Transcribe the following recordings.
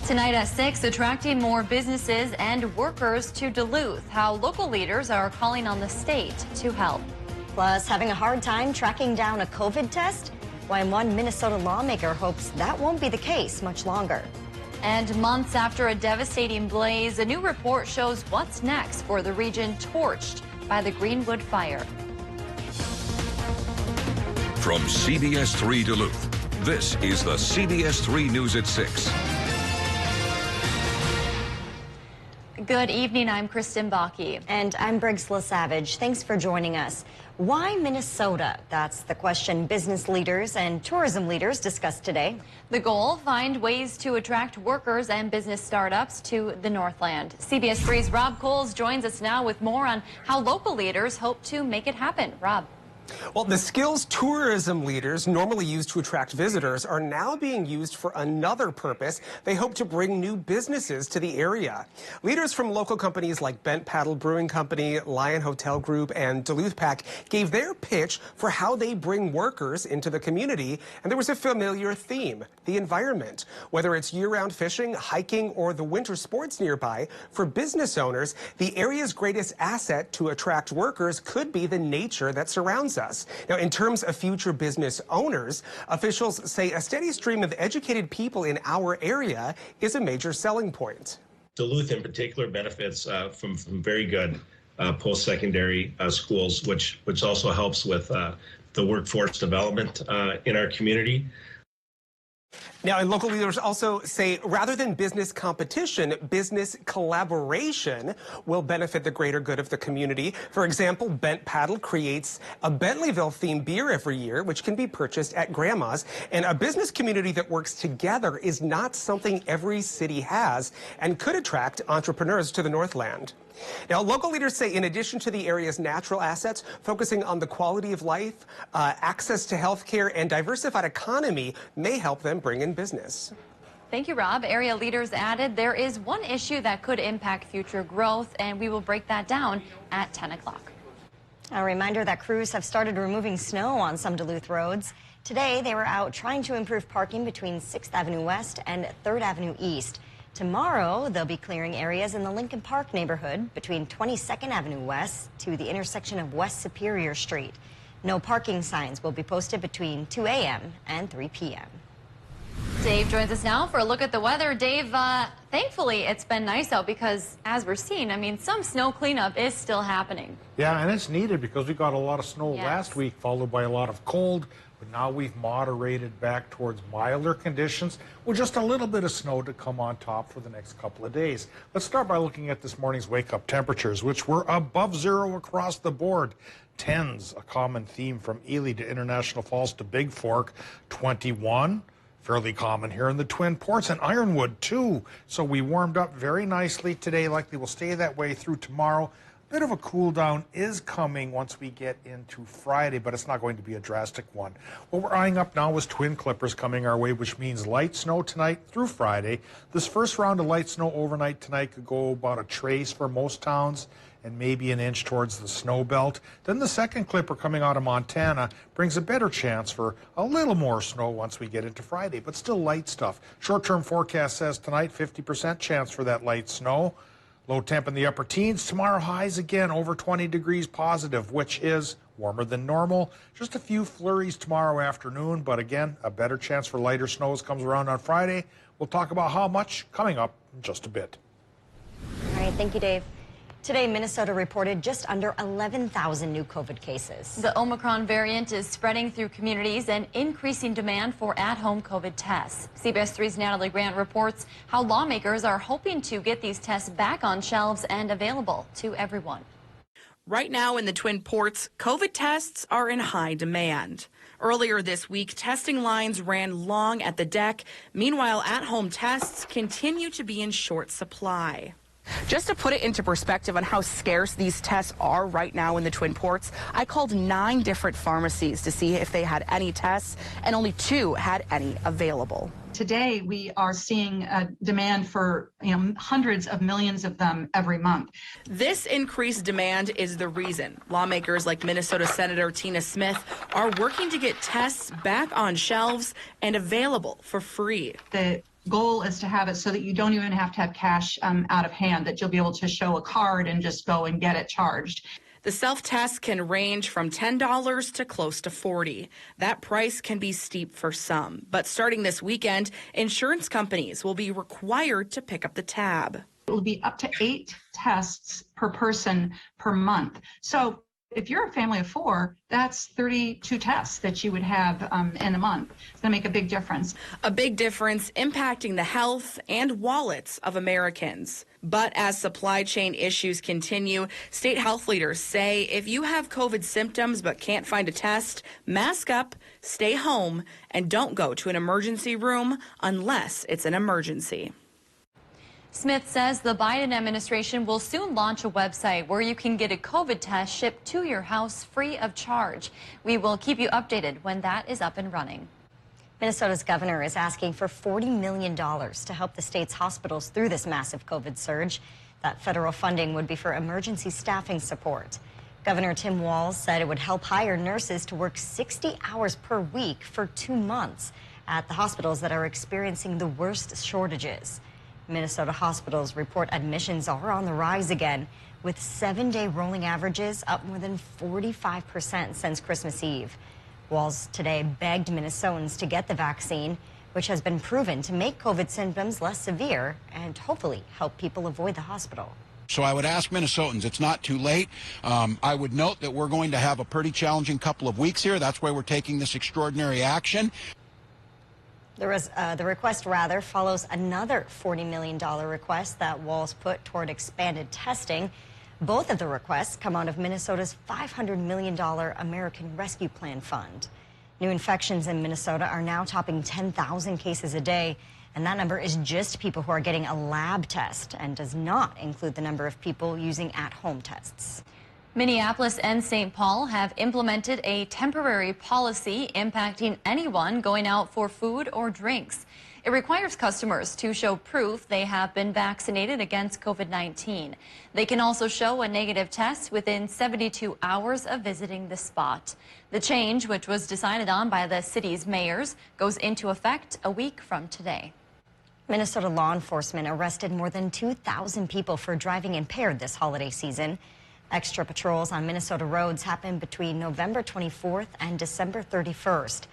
Tonight at 6, attracting more businesses and workers to Duluth. How local leaders are calling on the state to help. Plus, having a hard time tracking down a COVID test? Why one Minnesota lawmaker hopes that won't be the case much longer. And months after a devastating blaze, a new report shows what's next for the region torched by the Greenwood Fire. From CBS3 Duluth, this is the CBS3 News at 6. Good evening, I'm Kristen Bakke. And I'm Briggs LaSavage. Thanks for joining us. Why Minnesota? That's the question business leaders and tourism leaders discussed today. The goal, find ways to attract workers and business startups to the Northland. CBS3's Rob Coles joins us now with more on how local leaders hope to make it happen. Rob. Well, the skills tourism leaders normally use to attract visitors are now being used for another purpose. They hope to bring new businesses to the area. Leaders from local companies like Bent Paddle Brewing Company, Lion Hotel Group, and Duluth Pack gave their pitch for how they bring workers into the community. And there was a familiar theme, the environment. Whether it's year-round fishing, hiking, or the winter sports nearby, for business owners, the area's greatest asset to attract workers could be the nature that surrounds us. Now, in terms of future business owners, officials say a steady stream of educated people in our area is a major selling point. Duluth in particular benefits from very good post-secondary schools, which also helps with the workforce development in our community. Now, and local leaders also say rather than business competition, business collaboration will benefit the greater good of the community. For example, Bent Paddle creates a Bentleyville-themed beer every year, which can be purchased at Grandma's. And a business community that works together is not something every city has and could attract entrepreneurs to the Northland. Now, local leaders say in addition to the area's natural assets, focusing on the quality of life, access to health care, and diversified economy may help them bring in business. Thank you, Rob. Area leaders added there is one issue that could impact future growth, and we will break that down at 10 o'clock. A reminder that crews have started removing snow on some Duluth roads. Today, they were out trying to improve parking between 6th Avenue West and 3rd Avenue East. Tomorrow, they'll be clearing areas in the Lincoln Park neighborhood between 22nd Avenue West to the intersection of West Superior Street. No parking signs will be posted between 2 a.m. and 3 p.m. Dave joins us now for a look at the weather. Dave, thankfully it's been nice out because, as we're seeing, I mean, some snow cleanup is still happening. Yeah, and it's needed because we got a lot of snow last week, followed by a lot of cold. But now we've moderated back towards milder conditions with just a little bit of snow to come on top for the next couple of days. Let's start by looking at this morning's wake-up temperatures, which were above zero across the board. 10s, a common theme from Ely to International Falls to Big Fork. 21, fairly common here in the Twin Ports, and Ironwood too. So we warmed up very nicely today, likely will stay that way through tomorrow. Bit of a cool down is coming once we get into Friday, but it's not going to be a drastic one. What we're eyeing up now is twin clippers coming our way, which means light snow tonight through Friday. This first round of light snow overnight tonight could go about a trace for most towns and maybe an inch towards the snow belt. Then the second clipper coming out of Montana brings a better chance for a little more snow once we get into Friday, but still light stuff. Short-term forecast says tonight 50% chance for that light snow. Low temp in the upper teens. Tomorrow highs again over 20 degrees positive, which is warmer than normal. Just a few flurries tomorrow afternoon, but again, a better chance for lighter snows comes around on Friday. We'll talk about how much coming up in just a bit. All right, thank you, Dave. Today, Minnesota reported just under 11,000 new COVID cases. The Omicron variant is spreading through communities and increasing demand for at-home COVID tests. CBS3's Natalie Grant reports how lawmakers are hoping to get these tests back on shelves and available to everyone. Right now in the Twin Ports, COVID tests are in high demand. Earlier this week, testing lines ran long at the deck. Meanwhile, at-home tests continue to be in short supply. Just to put it into perspective on how scarce these tests are right now in the Twin Ports, I called 9 different pharmacies to see if they had any tests, and only 2 had any available. Today, we are seeing a demand for hundreds of millions of them every month. This increased demand is the reason lawmakers like Minnesota Senator Tina Smith are working to get tests back on shelves and available for free. The goal is to have it so that you don't even have to have cash out of hand, that you'll be able to show a card and just go and get it charged. The self-test can range from $10 to close to $40. That price can be steep for some, but starting this weekend, insurance companies will be required to pick up the tab. It will be up to 8 tests per person per month. So if you're a family of 4, that's 32 tests that you would have in a month. It's going to make a big difference. A big difference impacting the health and wallets of Americans. But as supply chain issues continue, state health leaders say if you have COVID symptoms but can't find a test, mask up, stay home, and don't go to an emergency room unless it's an emergency. Smith says the Biden administration will soon launch a website where you can get a COVID test shipped to your house free of charge. We will keep you updated when that is up and running. Minnesota's governor is asking for $40 million to help the state's hospitals through this massive COVID surge. That federal funding would be for emergency staffing support. Governor Tim Walz said it would help hire nurses to work 60 hours per week for 2 months at the hospitals that are experiencing the worst shortages. Minnesota hospitals report admissions are on the rise again, with 7-day rolling averages up more than 45% since Christmas Eve. Walz today begged Minnesotans to get the vaccine, which has been proven to make COVID symptoms less severe and hopefully help people avoid the hospital. So I would ask Minnesotans, it's not too late. I would note that we're going to have a pretty challenging couple of weeks here. That's why we're taking this extraordinary action. The request follows another $40 million request that Walz put toward expanded testing. Both of the requests come out of Minnesota's $500 million American Rescue Plan fund. New infections in Minnesota are now topping 10,000 cases a day, and that number is just people who are getting a lab test and does not include the number of people using at-home tests. Minneapolis and St. Paul have implemented a temporary policy impacting anyone going out for food or drinks. It requires customers to show proof they have been vaccinated against COVID-19. They can also show a negative test within 72 hours of visiting the spot. The change, which was decided on by the city's mayors, goes into effect a week from today. Minnesota law enforcement arrested more than 2,000 people for driving impaired this holiday season. Extra patrols on Minnesota roads happened between November 24th and December 31st.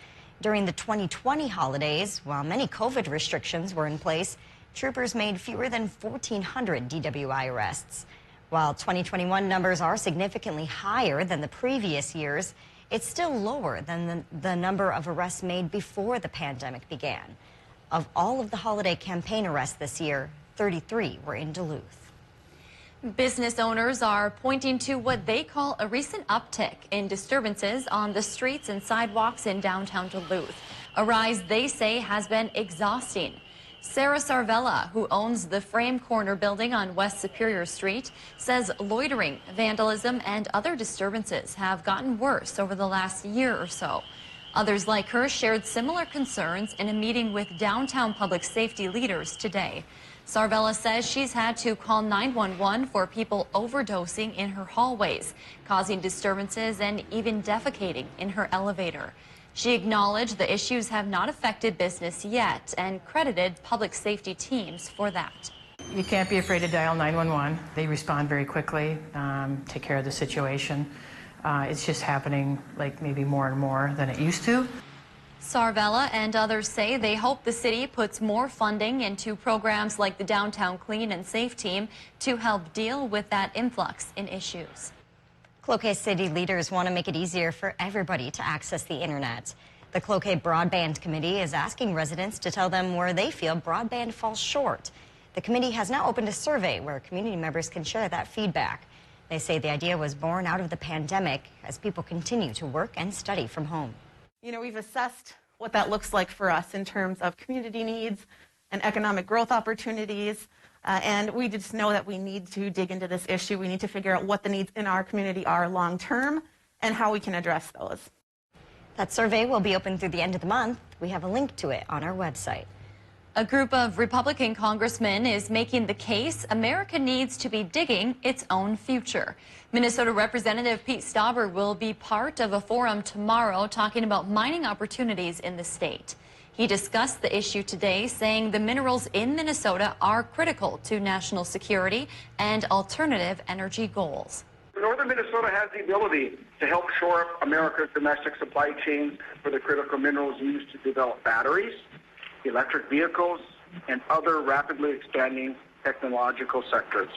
During the 2020 holidays, while many COVID restrictions were in place, troopers made fewer than 1,400 DWI arrests. While 2021 numbers are significantly higher than the previous years, it's still lower than the number of arrests made before the pandemic began. Of all of the holiday campaign arrests this year, 33 were in Duluth. Business owners are pointing to what they call a recent uptick in disturbances on the streets and sidewalks in downtown Duluth. A rise they say has been exhausting. Sarah Sarvella, who owns the Frame Corner building on West Superior Street, says loitering, vandalism, and other disturbances have gotten worse over the last year or so. Others like her shared similar concerns in a meeting with downtown public safety leaders today. Sarvella says she's had to call 911 for people overdosing in her hallways, causing disturbances and even defecating in her elevator. She acknowledged the issues have not affected business yet and credited public safety teams for that. You can't be afraid to dial 911. They respond very quickly, take care of the situation. It's just happening like maybe more and more than it used to. Sarvella and others say they hope the city puts more funding into programs like the Downtown Clean and Safe Team to help deal with that influx in issues. Cloquet City leaders want to make it easier for everybody to access the internet. The Cloquet Broadband Committee is asking residents to tell them where they feel broadband falls short. The committee has now opened a survey where community members can share that feedback. They say the idea was born out of the pandemic as people continue to work and study from home. You know, we've assessed what that looks like for us in terms of community needs and economic growth opportunities. And we just know that we need to dig into this issue. We need to figure out what the needs in our community are long term and how we can address those. That survey will be open through the end of the month. We have a link to it on our website. A group of Republican congressmen is making the case America needs to be digging its own future. Minnesota Representative Pete Stauber will be part of a forum tomorrow talking about mining opportunities in the state. He discussed the issue today, saying the minerals in Minnesota are critical to national security and alternative energy goals. Northern Minnesota has the ability to help shore up America's domestic supply chain for the critical minerals used to develop batteries, electric vehicles, and other rapidly expanding technological sectors.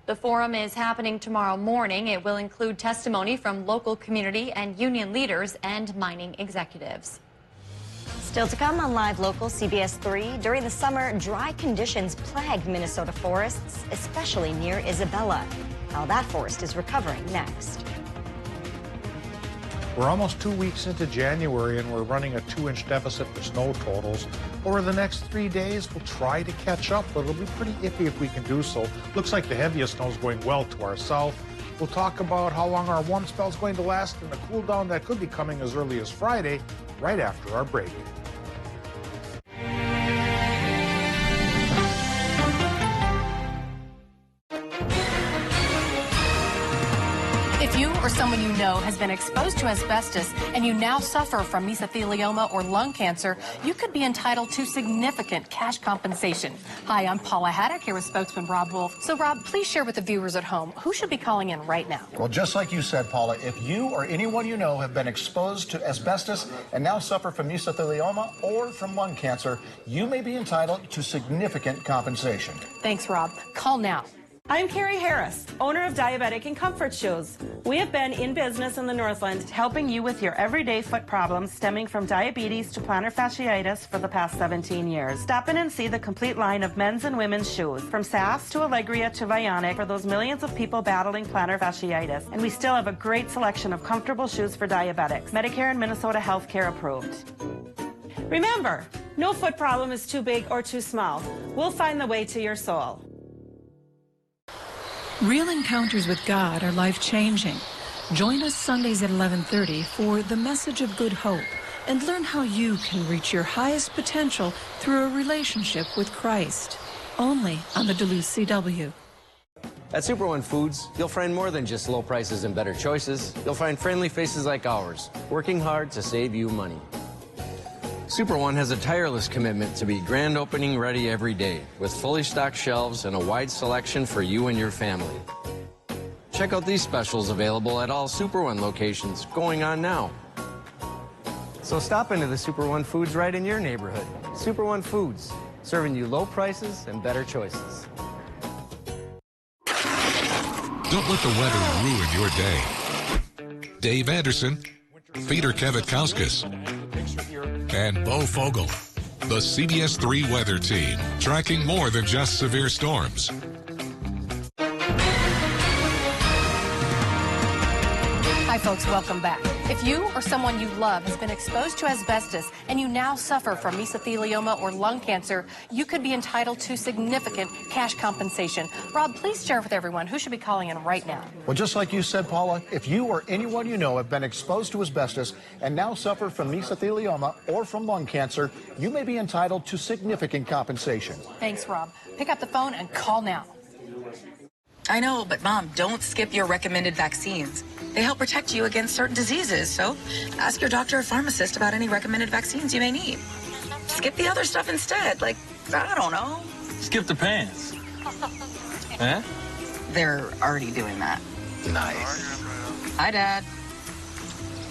The forum is happening tomorrow morning. It will include testimony from local community and union leaders and mining executives. Still to come on Live Local CBS 3, during the summer, dry conditions plagued Minnesota forests, especially near Isabella. How that forest is recovering next. We're almost 2 weeks into January and we're running a 2-inch deficit for snow totals. Over the next 3 days, we'll try to catch up, but it'll be pretty iffy if we can do so. Looks like the heaviest snow is going well to our south. We'll talk about how long our warm spell is going to last and the cool down that could be coming as early as Friday, right after our break. If you or someone you know has been exposed to asbestos and you now suffer from mesothelioma or lung cancer, you could be entitled to significant cash compensation. Hi, I'm Paula Haddock here with spokesman Rob Wolf. So, Rob, please share with the viewers at home who should be calling in right now. Well, just like you said, Paula, if you or anyone you know have been exposed to asbestos and now suffer from mesothelioma or from lung cancer, you may be entitled to significant compensation. Thanks, Rob. Call now. I'm Carrie Harris, owner of Diabetic and Comfort Shoes. We have been in business in the Northland, helping you with your everyday foot problems stemming from diabetes to plantar fasciitis for the past 17 years. Stop in and see the complete line of men's and women's shoes, from SAS to Allegria to Vionic, for those millions of people battling plantar fasciitis. And we still have a great selection of comfortable shoes for diabetics, Medicare and Minnesota healthcare approved. Remember, no foot problem is too big or too small. We'll find the way to your soul. Real encounters with God are life-changing. Join us Sundays at 11:30 for The Message of Good Hope and learn how you can reach your highest potential through a relationship with Christ. Only on the Duluth CW. At Super One Foods, you'll find more than just low prices and better choices. You'll find friendly faces like ours, working hard to save you money. Super One has a tireless commitment to be grand opening ready every day, with fully stocked shelves and a wide selection for you and your family. Check out these specials available at all Super One locations going on now. So stop into the Super One Foods right in your neighborhood. Super One Foods, serving you low prices and better choices. Don't let the weather ruin your day. Dave Anderson, Peter Kavitkauskas, and Bo Fogel. The CBS 3 weather team, tracking more than just severe storms. Hi, folks. Welcome back. If you or someone you love has been exposed to asbestos and you now suffer from mesothelioma or lung cancer, you could be entitled to significant cash compensation. Rob, please share with everyone who should be calling in right now. Well, just like you said, Paula, if you or anyone you know have been exposed to asbestos and now suffer from mesothelioma or from lung cancer, you may be entitled to significant compensation. Thanks, Rob. Pick up the phone and call now. I know, but Mom, don't skip your recommended vaccines. They help protect you against certain diseases, so ask your doctor or pharmacist about any recommended vaccines you may need. Skip the other stuff instead, like, I don't know. Skip the pants. Huh? They're already doing that. Nice. Hi, Dad.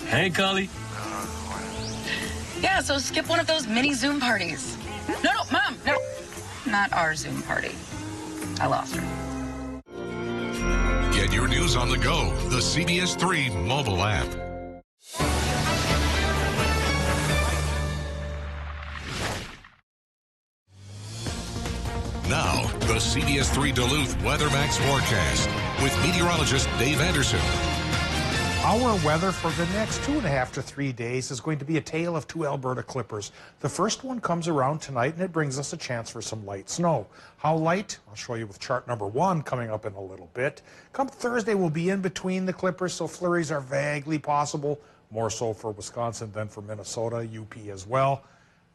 Hey, Cully. Yeah, so skip one of those mini Zoom parties. No, Mom, no. Not our Zoom party. I lost her. Get your news on the go. The CBS 3 mobile app. Now, the CBS 3 Duluth Weather Max forecast with meteorologist Dave Anderson. Our weather for the next 2.5 to 3 days is going to be a tale of two Alberta clippers. The first one comes around tonight, and it brings us a chance for some light snow. How light? I'll show you with chart number 1 coming up in a little bit. Come Thursday, we'll be in between the clippers, so flurries are vaguely possible, more so for Wisconsin than for Minnesota, UP as well.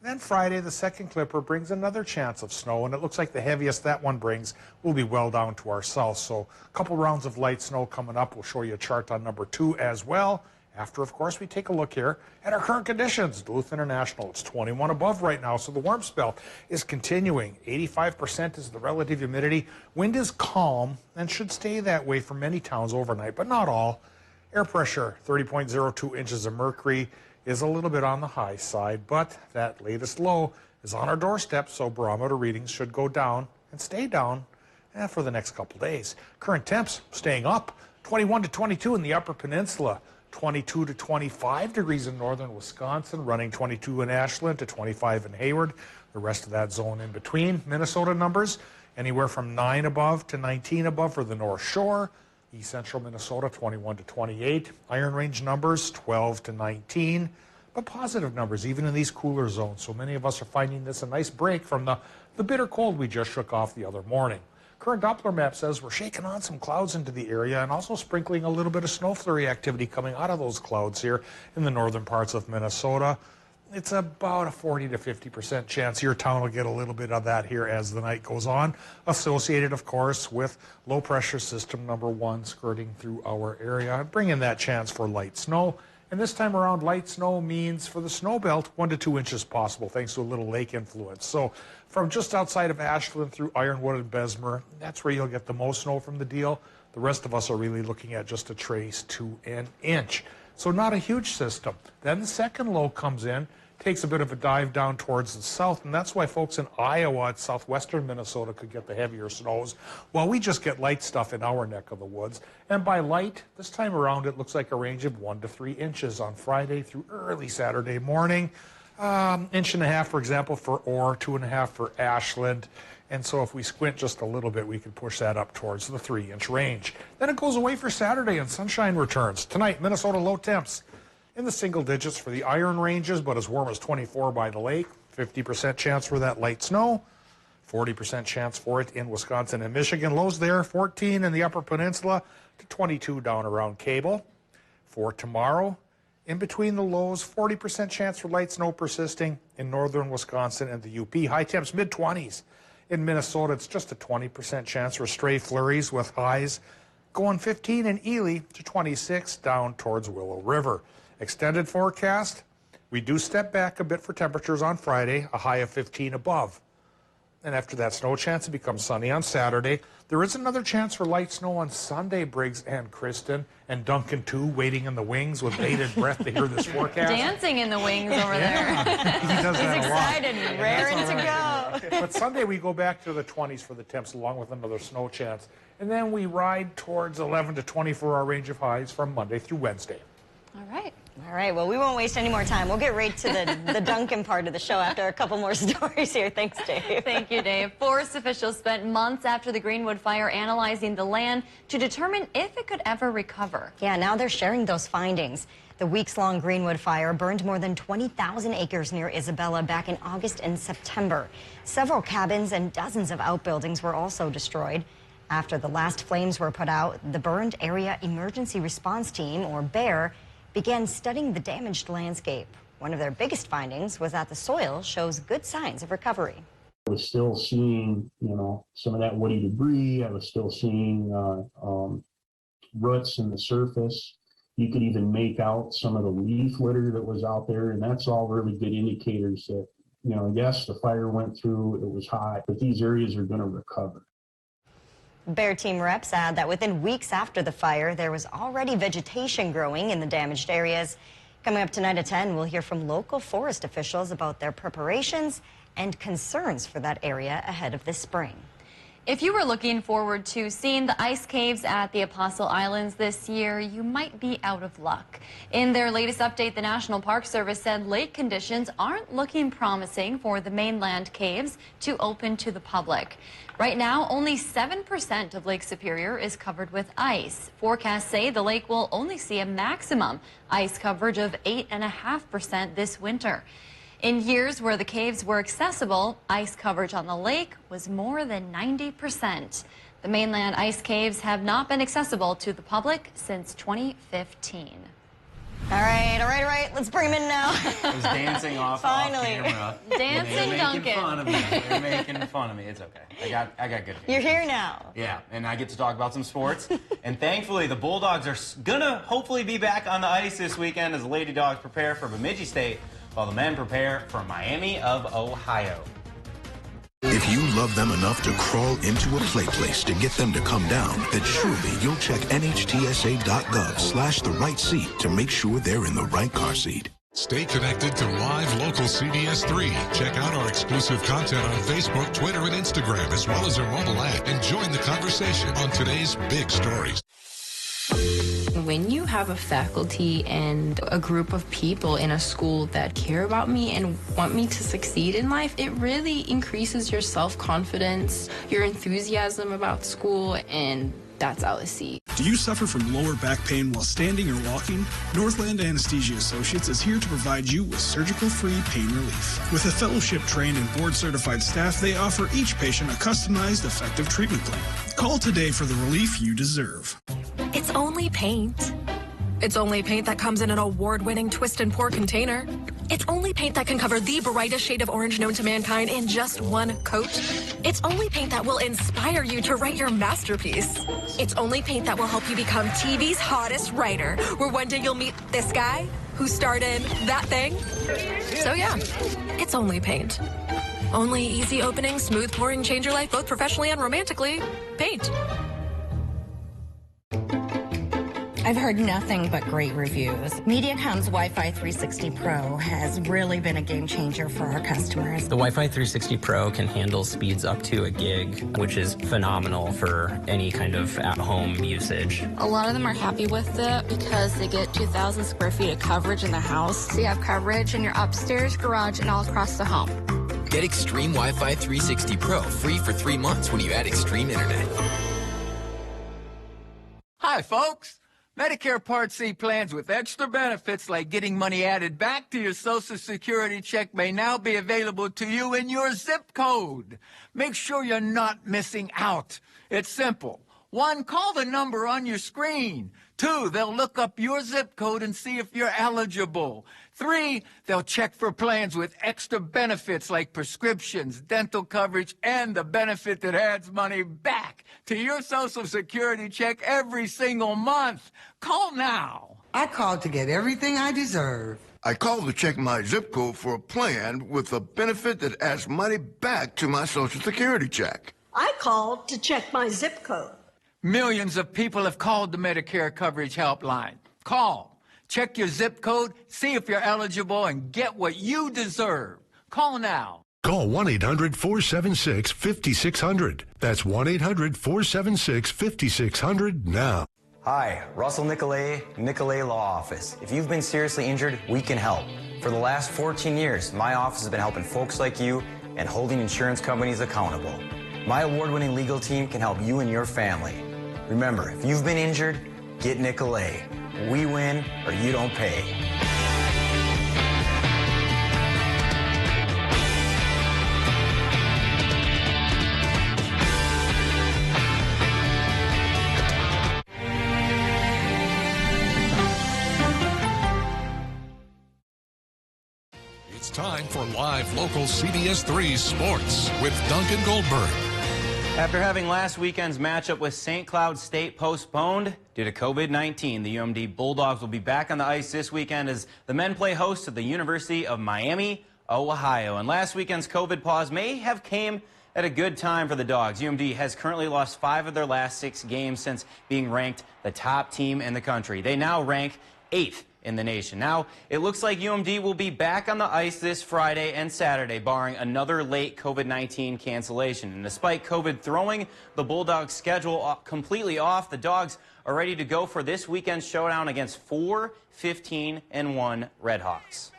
Then Friday, the second clipper brings another chance of snow, and it looks like the heaviest that one brings will be well down to our south. So a couple rounds of light snow coming up. We'll show you a chart on number 2 as well. After, of course, we take a look here at our current conditions. Duluth International, it's 21 above right now, so the warm spell is continuing. 85% is the relative humidity. Wind is calm and should stay that way for many towns overnight, but not all. Air pressure, 30.02 inches of mercury, is a little bit on the high side, but that latest low is on our doorstep, so barometer readings should go down and stay down for the next couple days. Current temps staying up, 21 to 22 in the Upper Peninsula. 22 to 25 degrees in northern Wisconsin, running 22 in Ashland to 25 in Hayward. The rest of that zone in between. Minnesota numbers, anywhere from 9 above to 19 above for the North Shore. East Central Minnesota, 21 to 28. Iron Range numbers, 12 to 19. But positive numbers, even in these cooler zones. So many of us are finding this a nice break from the bitter cold we just shook off the other morning. Current Doppler map says we're shaking on some clouds into the area and also sprinkling a little bit of snow flurry activity coming out of those clouds here in the northern parts of Minnesota. It's about a 40 to 50% chance your town will get a little bit of that here as the night goes on, associated, of course, with low pressure system number 1 skirting through our area, bringing that chance for light snow. And this time around, light snow means for the snow belt, 1 to 2 inches possible, thanks to a little lake influence. So from just outside of Ashland through Ironwood and Bessemer, that's where you'll get the most snow from the deal. The rest of us are really looking at just a trace to an inch. So not a huge system. Then the second low comes in, takes a bit of a dive down towards the south, and that's why folks in Iowa and southwestern Minnesota could get the heavier snows, while we just get light stuff in our neck of the woods. And by light, this time around, it looks like a range of 1 to 3 inches on Friday through early Saturday morning. 1.5 inches, for example, for Orr, 2.5 for Ashland. And so if we squint just a little bit, we can push that up towards the 3-inch range. Then it goes away for Saturday and sunshine returns. Tonight, Minnesota low temps in the single digits for the iron ranges, but as warm as 24 by the lake. 50% chance for that light snow. 40% chance for it in Wisconsin and Michigan. Lows there, 14 in the Upper Peninsula to 22 down around Cable. For tomorrow, in between the lows, 40% chance for light snow persisting in northern Wisconsin and the UP. High temps mid-20s. In Minnesota, it's just a 20% chance for stray flurries with highs going 15 in Ely to 26 down towards Willow River. Extended forecast, we do step back a bit for temperatures on Friday, a high of 15 above. And after that snow chance, it becomes sunny on Saturday. There is another chance for light snow on Sunday, Briggs and Kristen, and Duncan too, waiting in the wings with bated breath to hear this forecast. Dancing in the wings over there. He does that He's a lot. excited, raring to go. But Sunday we go back to the 20s for the temps along with another snow chance. And then we ride towards 11 to 20 for our range of highs from Monday through Wednesday. All right. All right, well, we won't waste any more time. We'll get right to the Duncan part of the show after a couple more stories here. Thanks, Dave. Thank you, Dave. Forest officials spent months after the Greenwood Fire analyzing the land to determine if it could ever recover. Yeah, now they're sharing those findings. The weeks-long Greenwood Fire burned more than 20,000 acres near Isabella back in August and September. Several cabins and dozens of outbuildings were also destroyed. After the last flames were put out, the Burned Area Emergency Response Team, or BEAR, began studying the damaged landscape. One of their biggest findings was that the soil shows good signs of recovery. I was still seeing, some of that woody debris. I was still seeing roots in the surface. You could even make out some of the leaf litter that was out there, and that's all really good indicators that, yes, the fire went through, it was hot, but these areas are going to recover. BEAR team reps add that within weeks after the fire, there was already vegetation growing in the damaged areas. Coming up tonight at 10, we'll hear from local forest officials about their preparations and concerns for that area ahead of this spring. If you were looking forward to seeing the ice caves at the Apostle Islands this year, you might be out of luck. In their latest update, the National Park Service said lake conditions aren't looking promising for the mainland caves to open to the public. Right now, only 7% of Lake Superior is covered with ice. Forecasts say the lake will only see a maximum ice coverage of 8.5% this winter. In years where the caves were accessible, ice coverage on the lake was more than 90%. The mainland ice caves have not been accessible to the public since 2015. All right. Let's bring him in now. I was dancing off camera. Dancing Duncan. They're making fun of me. It's okay. I got good. You're here now. Yeah, and I get to talk about some sports. And thankfully, the Bulldogs are gonna hopefully be back on the ice this weekend as the Lady Dogs prepare for Bemidji State, while the men prepare for Miami of Ohio. If you love them enough to crawl into a play place to get them to come down, then surely you'll check nhtsa.gov/the right seat to make sure they're in the right car seat. Stay connected to live local CBS3. Check out our exclusive content on Facebook, Twitter, and Instagram, as well as our mobile app, and join the conversation on today's big stories. When you have a faculty and a group of people in a school that care about me and want me to succeed in life, it really increases your self-confidence, your enthusiasm about school, and that's LSC. Do you suffer from lower back pain while standing or walking? Northland Anesthesia Associates is here to provide you with surgical-free pain relief. With a fellowship-trained and board-certified staff, they offer each patient a customized, effective treatment plan. Call today for the relief you deserve. It's only paint. It's only paint that comes in an award-winning twist and pour container. It's only paint that can cover the brightest shade of orange known to mankind in just one coat. It's only paint that will inspire you to write your masterpiece. It's only paint that will help you become TV's hottest writer, where one day you'll meet this guy who starred in that thing. So yeah, it's only paint. Only easy opening, smooth pouring, change your life both professionally and romantically. Paint. I've heard nothing but great reviews. Mediacom's Wi-Fi 360 Pro has really been a game changer for our customers. The Wi-Fi 360 Pro can handle speeds up to a gig, which is phenomenal for any kind of at-home usage. A lot of them are happy with it because they get 2,000 square feet of coverage in the house. So you have coverage in your upstairs, garage, and all across the home. Get Extreme Wi-Fi 360 Pro free for 3 months when you add Extreme Internet. Hi, folks. Medicare Part C plans with extra benefits like getting money added back to your Social Security check may now be available to you in your zip code. Make sure you're not missing out. It's simple. 1, call the number on your screen. 2, they'll look up your zip code and see if you're eligible. 3, they'll check for plans with extra benefits like prescriptions, dental coverage, and the benefit that adds money back to your Social Security check every single month. Call now. I called to get everything I deserve. I called to check my zip code for a plan with a benefit that adds money back to my Social Security check. I called to check my zip code. Millions of people have called the Medicare Coverage Helpline. Call, check your zip code, see if you're eligible, and get what you deserve. Call now. Call 1-800-476-5600. That's 1-800-476-5600 now. Hi, Russell Nicolay, Nicolay Law Office. If you've been seriously injured, we can help. For the last 14 years, my office has been helping folks like you and holding insurance companies accountable. My award-winning legal team can help you and your family. Remember, if you've been injured, get Nicolay. We win or you don't pay. It's time for live local CBS3 sports with Duncan Goldberg. After having last weekend's matchup with St. Cloud State postponed due to COVID-19, the UMD Bulldogs will be back on the ice this weekend as the men play host to the University of Miami, Ohio. And last weekend's COVID pause may have came at a good time for the Dogs. UMD has currently lost 5 of their last 6 games since being ranked the top team in the country. They now rank 8th in the nation. Now, it looks like UMD will be back on the ice this Friday and Saturday, barring another late COVID-19 cancellation. And despite COVID throwing the Bulldogs' schedule completely off, the Dogs are ready to go for this weekend's showdown against 4 15-1 Redhawks.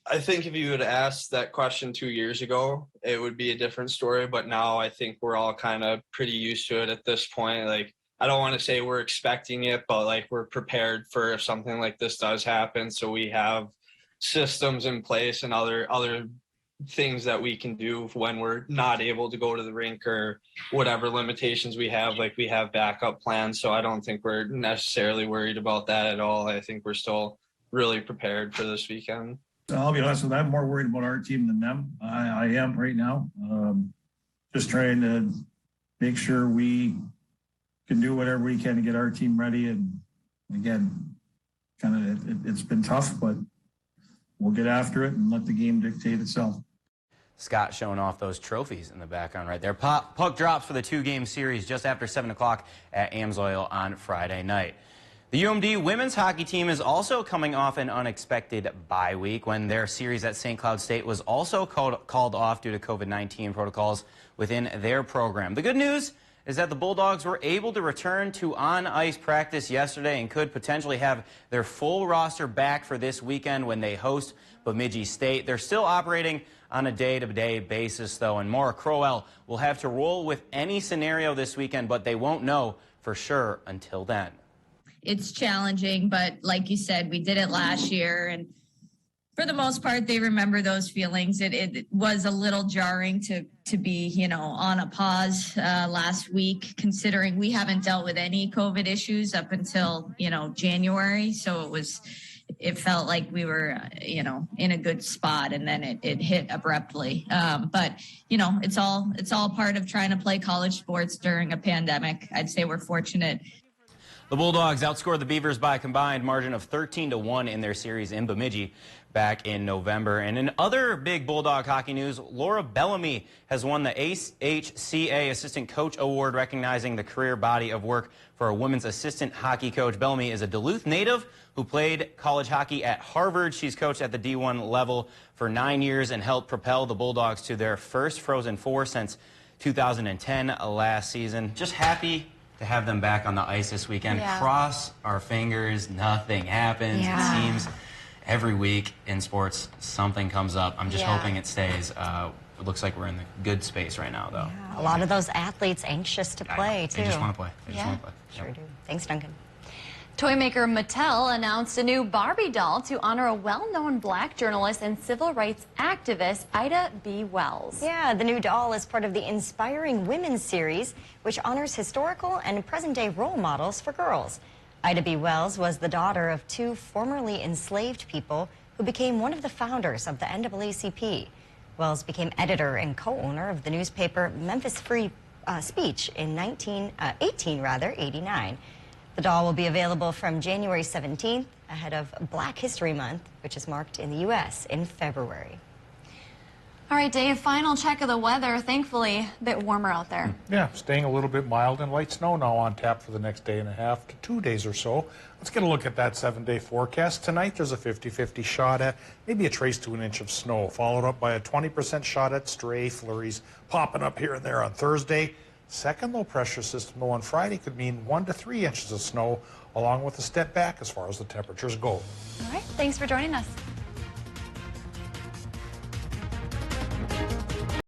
I think if you had asked that question 2 years ago, it would be a different story. But now I think we're all kind of pretty used to it at this point. Like, I don't want to say we're expecting it, but like we're prepared for if something like this does happen. So we have systems in place and other things that we can do when we're not able to go to the rink or whatever limitations we have. Like we have backup plans. So I don't think we're necessarily worried about that at all. I think we're still really prepared for this weekend. I'll be honest with you, I'm more worried about our team than them. I am right now. Just trying to make sure we can do whatever we can to get our team ready. And again, it's been tough, but we'll get after it and let the game dictate itself. Scott showing off those trophies in the background right there. Puck drops for the 2-game series just after 7 o'clock at Amsoil on Friday night. The UMD women's hockey team is also coming off an unexpected bye week when their series at St. Cloud State was also called off due to COVID-19 protocols within their program. The good news is that the Bulldogs were able to return to on-ice practice yesterday and could potentially have their full roster back for this weekend when they host Bemidji State. They're still operating on a day-to-day basis, though, and Maura Crowell will have to roll with any scenario this weekend, but they won't know for sure until then. It's challenging, but like you said, we did it last year, and for the most part, they remember those feelings. It was a little jarring to be, on a pause last week, considering we haven't dealt with any COVID issues up until, January. So it felt like we were, in a good spot, and then it hit abruptly. But, it's all part of trying to play college sports during a pandemic. I'd say we're fortunate. The Bulldogs outscored the Beavers by a combined margin of 13-1 in their series in Bemidji back in November. And in other big Bulldog hockey news, Laura Bellamy has won the AHCA Assistant Coach Award, recognizing the career body of work for a women's assistant hockey coach. Bellamy is a Duluth native who played college hockey at Harvard. She's coached at the D1 level for 9 years and helped propel the Bulldogs to their first Frozen Four since 2010 last season. Just happy to have them back on the ice this weekend. Yeah. Cross our fingers, nothing happens. Yeah. It seems every week in sports, something comes up. I'm just hoping it stays. It looks like we're in the good space right now, though. Yeah, a lot of those athletes anxious to play, too. They just want to play. They just want to play. Sure do. Thanks, Duncan. Toy maker Mattel announced a new Barbie doll to honor a well-known black journalist and civil rights activist, Ida B. Wells. Yeah, the new doll is part of the Inspiring Women series, which honors historical and present-day role models for girls. Ida B. Wells was the daughter of 2 formerly enslaved people who became one of the founders of the NAACP. Wells became editor and co-owner of the newspaper Memphis Free Speech in 1889. The doll will be available from January 17th, ahead of Black History Month, which is marked in the U.S. in February. All right, Dave, final check of the weather. Thankfully, a bit warmer out there. Yeah, staying a little bit mild, and light snow now on tap for the next day and a half to 2 days or so. Let's get a look at that 7-day forecast. Tonight, there's a 50-50 shot at maybe a trace to an inch of snow, followed up by a 20% shot at stray flurries popping up here and there on Thursday. Second low pressure system, though, on Friday could mean 1 to 3 inches of snow, along with a step back as far as the temperatures go. All right, thanks for joining us.